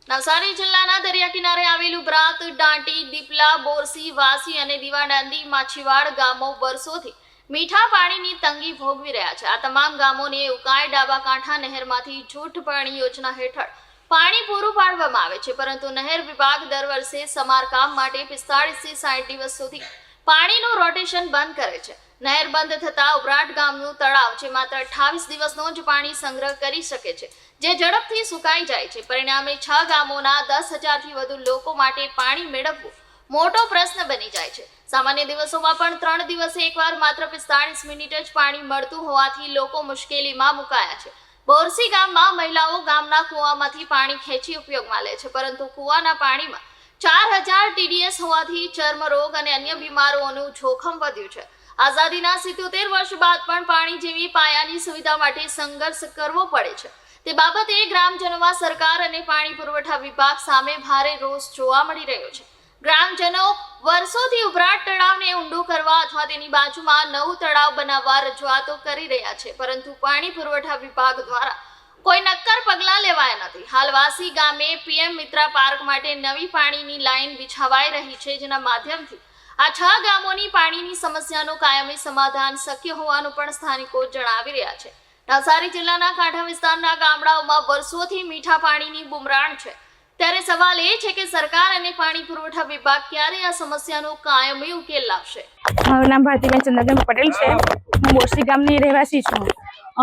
નવસારી જિલ્લાના દરિયા કિનારે આવેલું બ્રાત, દાંટી, દીપલા, બોરસી, વાસી અને દીવાદાંડી માછીવાડ ગામો વર્ષોથી મીઠા પાણીની તંગી ભોગવી રહ્યા છે। આ તમામ ગામોને ઉકાઈ ડાબા કાંઠા નહેરમાંથી જૂઠ પાણી યોજના હેઠળ પાણી પૂરું પાડવામાં આવે છે, પરંતુ નહેર વિભાગ દર વર્ષે સમારકામ માટે 45 થી 60 દિવસ સુધી પાણીનું રોટેશન બંધ કરે છે। નહેર બંધ થતા ઉભરાટ ગામનું તળાવ જે માત્ર 28 દિવસનો જ પાણી સંગ્રહ કરી શકે છે, જે ઝડપથી સુકાઈ જાય છે। પરિણામે 6 ગામોના 10,000 થી વધુ લોકો માટે પાણી મેળવવું મોટો પ્રશ્ન બની જાય છે। સામાન્ય દિવસોમાં પણ 3 દિવસે એકવાર માત્ર 45 મિનિટ જ પાણી મળતું હોવાથી લોકો મુશ્કેલીમાં મુકાયા છે। બોરસી ગામમાં મહિલાઓ ગામના કૂવામાંથી પાણી ખેંચી ઉપયોગમાં લે છે, પરંતુ કૂવાના પાણીમાં 4000 TDS હોવાથી ચર્મરોગ અને અન્ય બીમારીઓનું જોખમ વધ્યું છે। આઝાદીના 77 વર્ષ બાદ પણ પાણી જેવી પાયાની સુવિધા માટે સંઘર્ષ કરવો પડે છે। તે બાબતે ગ્રામજનોમાં સરકાર અને પાણી પુરવઠા વિભાગ સામે ભારે રોષ જોવા મળી રહ્યો છે। ગ્રામજનો વર્ષોથી ઉભરાટ તળાવને ઊંડું કરવા અથવા તેની બાજુમાં નવું તળાવ બનાવવા રજૂઆતો કરી રહ્યા છે, પરંતુ પાણી પુરવઠા વિભાગ દ્વારા કોઈ નક્કર પગલાં લેવાયા નથી। હાલ વાસી ગામે PM મિત્રા પાર્ક માટે નવી પાણીની લાઈન બિછાવાઈ રહી છે, જેના માધ્યમથી આ 6 ગામોની પાણીની સમસ્યાનું કાયમી સમાધાન શક્ય હોવાનું પણ સ્થાનિકો જણાવી રહ્યા છે। નવસારી જિલ્લાના કાંઠા વિસ્તારના ગામડાઓમાં વર્ષોથી મીઠા પાણીની બુમરાણ છે, ત્યારે સવાલ એ છે કે સરકાર અને પાણી પુરવઠા વિભાગ ક્યારે આ સમસ્યાનો કાયમી ઉકેલ લાવશે। મારું નામ ભારતીબેન ચંદ્રબેન પટેલ છે। હું બોરસી ગામની રહેવાસી છું।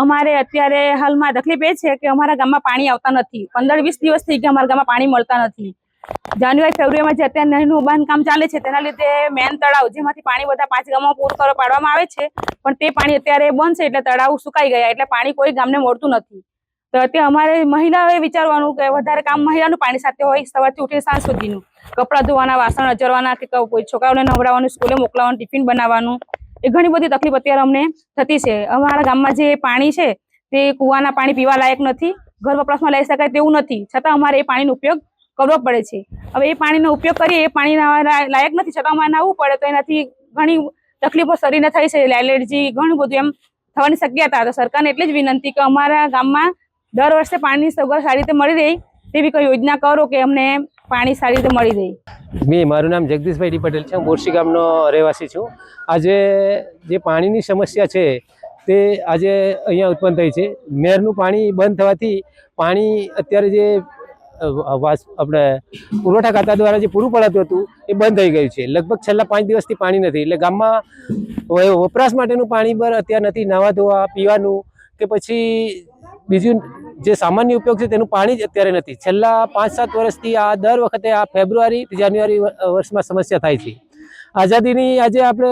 અમારે અત્યારે હાલમાં તકલીફ એ છે કે અમારા ગામમાં પાણી આવતા નથી। 15-20 દિવસ થઈ ગયા અમારા ગામમાં પાણી મળતા નથી। જાન્યુઆરી ફેબ્રુઆરીમાં જે અત્યારે નહેરનું બાંધકામ ચાલે છે તેના લીધે મેન તળાવ જેમાંથી પાણી બધા 5 ગામમાં પૂરું પાડવામાં આવે છે, પણ તે પાણી અત્યારે બંધ છે, એટલે તળાવ સુકાઈ ગયા, એટલે પાણી કોઈ ગામને મળતું નથી। તો અત્યારે અમારે મહિલાઓએ વિચારવાનું કે વધારે કામ મહિલાનું પાણી સાથે હોય, સવારથી ઉઠીને સાંજ સુધીનું કપડાં ધોવાના, વાસણ અચરવાના, કે કોઈ છોકરાઓને નવડાવવાનું, સ્કૂલે મોકલાવવાનું, ટિફિન બનાવવાનું, એ ઘણી બધી તકલીફ અત્યારે અમને થતી છે। અમારા ગામમાં જે પાણી છે તે કૂવાના પાણી પીવા લાયક નથી, ઘર વપરાશમાં લઈ શકાય તેવું નથી, છતાં અમારે એ પાણીનો ઉપયોગ કરવો પડે છે। હવે એ પાણીનો ઉપયોગ કરીએ, એ પાણી લાયક નથી, છતાં અમારે નાહવું પડે, તો એનાથી ઘણી તકલીફો શરીરને થઈ છે, એલર્જી ઘણું બધું એમ થવાની શક્યતા। તો સરકારને એટલી જ વિનંતી કે અમારા ગામમાં દર વર્ષે પાણીની સગવડ સારી રીતે મળી રહે તેવી કોઈ યોજના કરો કે અમને પાણી સારી રીતે મળી રહે। મારું નામ જગદીશભાઈ ડી પટેલ છે। હું બોરસી ગામનો રહેવાસી છું। આજે જે પાણીની સમસ્યા છે તે આજે અહીંયા ઉત્પન્ન થઈ છે। નહેરનું પાણી બંધ થવાથી પાણી અત્યારે જે આપણે પુરવઠા ખાતા દ્વારા જે પૂરું પડાતું હતું એ બંધ થઈ ગયું છે। લગભગ છેલ્લા 5 દિવસથી પાણી નથી, એટલે ગામમાં વપરાશ માટેનું પાણી પર અત્યારે નથી, નાવા ધોવા, પીવાનું કે પછી બીજું જે સામાન્ય ઉપયોગ છે તેનું પાણી જ અત્યારે નથી। છેલ્લા 5-7 વર્ષથી આ દર વખતે આ ફેબ્રુઆરી જાન્યુઆરી વર્ષમાં સમસ્યા થાય છે। આઝાદીની આજે આપણે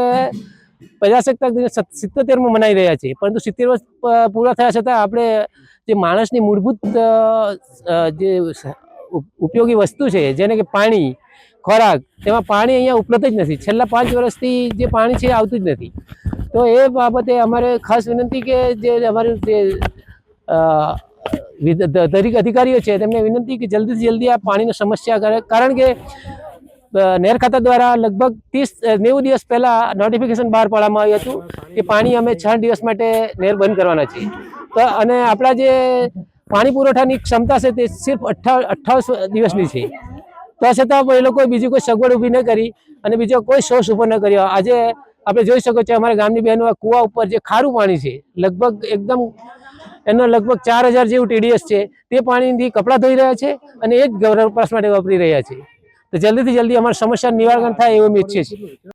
પ્રજાસત્તાક દિવસ 77માં મનાવી રહ્યા છીએ, પરંતુ 70 વર્ષ પૂરા થયા છતાં આપણે જે માણસની મૂળભૂત જે ઉપયોગી વસ્તુ છે, જેને કે પાણી, ખોરાક, તેમાં પાણી અહીંયા ઉપલબ્ધ જ નથી। છેલ્લા 5 વર્ષથી જે પાણી છે આવતું જ નથી। તો એ બાબતે અમારે ખાસ વિનંતી કે જે અમારું જે દરેક અધિકારીઓ છે તેમને વિનંતી કે જલ્દીથી જલ્દી આ પાણીની સમસ્યા કરે, કારણ કે નહેર ખાતા દ્વારા લગભગ 30-90 દિવસ પહેલા નોટિફિકેશન બહાર પાડવામાં આવ્યું હતું કે પાણી અમે 6 દિવસ માટે નહેર બંધ કરવાના છીએ। તો અને આપણા જે પાણી પુરવઠાની ક્ષમતા છે તે સિર્ફ 28 દિવસની છે, તો છતાં એ લોકોએ બીજી કોઈ સગવડ ઊભી ન કરી અને બીજો કોઈ સોર્સ ઊભો ન કર્યો। આજે આપણે જોઈ શકો છો અમારા ગામની બહેનો આ કૂવા ઉપર જે ખારું પાણી છે, લગભગ એકદમ એનો લગભગ 4000 જેવું TDS છે, તે પાણીથી કપડાં ધોઈ રહ્યા છે અને એ જ ઘર વપરાશ માટે વાપરી રહ્યા છે। તો જલ્દીથી જલ્દી અમારી સમસ્યાનું નિવારણ થાય એવું અમે ઈચ્છીએ છીએ।